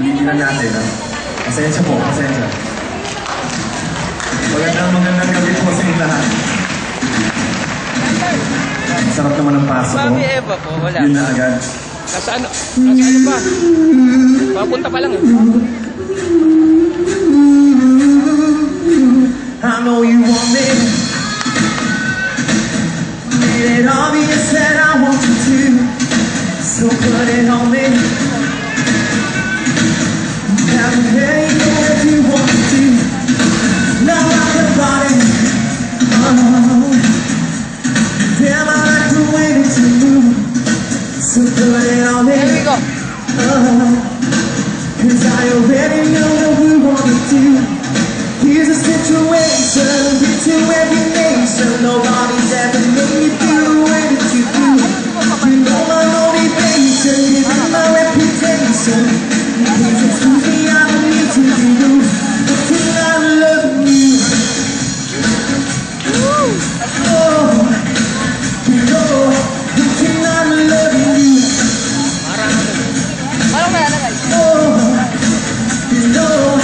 ulitin na natin, ha? Pasensya po, pasensya. Magandang gabi po sa inyo lahat. Sarap naman ang paso ko. Mami Eva po, wala. Yun na agad. Nasa ano ba? Papunta pa lang eh. I know you want me. Made it obvious that I want you to. So put it on me. Have anything that you want to do. Not like a body. Damn, I like the way that you move. So put it on me. Here we go. Cause I already know that we want to do. Here's a situation, get to every nation. Nobody's ever made me feel the way that you do. You know my motivation, give me my reputation. Please excuse me, I don't need to be rude, but tonight I'm loving you. Oh, you know, tonight I'm loving you. Oh, you know,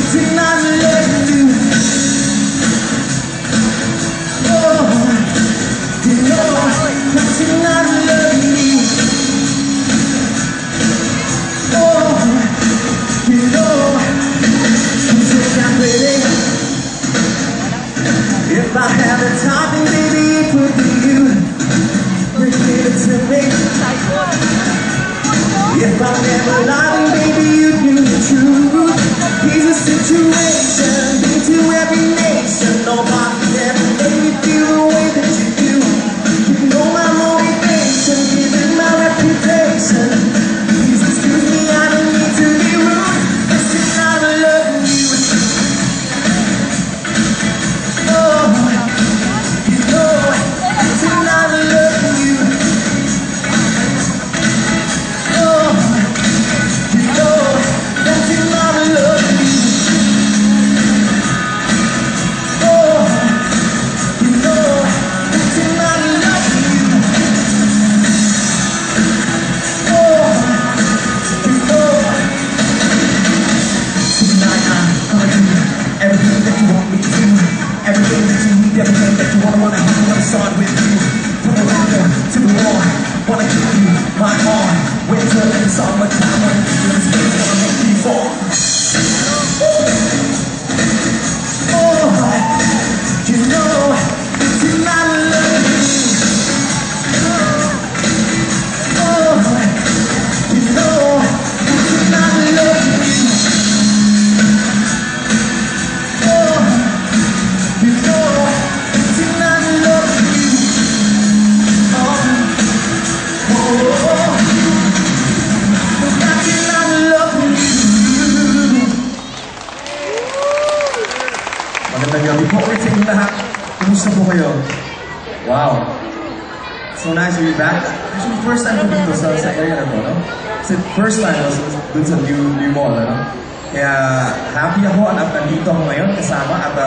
tonight I'm loving you. Oh, you know, tonight I'm loving you. Oh, you know, I'm so pretty. If I had the time, then maybe it would be you. Give it to me. If I never lied, then baby you'd knew the truth. Here's a situation, been to every nation. Nobody's ever made me feel the way that you do. You know my motivation, giving my reputation. Please excuse me, I don't need to be rude, but tonight I'm loving you. Oh, you know, tonight I'm loving you. Oh, you know, tonight I'm loving you. Oh, you know, tonight I'm loving you. Oh, you know, tonight I'm gonna do everything that you want me to do. Everything that you need, everything that you wanna do, wanna start with you. From the winter to the war, wanna give you my heart. Winter and summertime, wanna give you this thing, wanna make you fall. Oh, you know, tonight I love you. Oh, you know, tonight I love you. Oh, you know, tonight I love you. Oh, oh, tonight I love you. Magandang gabi po ulit sa inyo lahat. Kumusta po kayo? Wow. So nice to be back. Actually, first time ko dito sa area na to, no? Kasi first time I was dun sa new mall, no? Kaya happy ako at nandito ako ngayon kasama at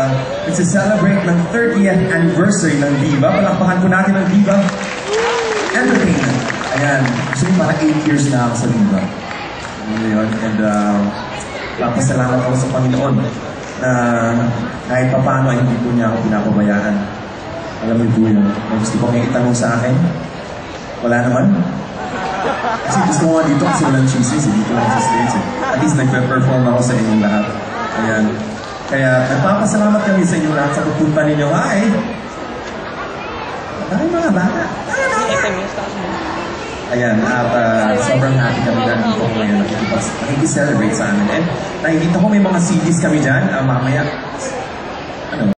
nagsi-celebrate ng 30th anniversary ng Viva. Palakpakan po natin ng Viva Entertainment. Ayan. Actually, parang 8 years na ako sa Viva. Ano yun? And papasalamat ako sa Panginoon na kahit pa paano ay hindi po niya ako pinapabayaan. Alam niyo po yun. Kung gusto ko may itanong sa akin, wala naman. Kasi gusto ko nga dito kasi walang cheesies, dito lang sa stage. At least nagpe-perform ako sa inyong lahat. Ayan. Kaya nagpapasalamat kami sa inyong lahat sa pupunta ninyo. Hi! Ay mga bata! Ayan, at sobrang happy kami na dito ko ngayon nakikicelebrate sa amin. And nakikita ko may mga CDs kami dyan, mamaya.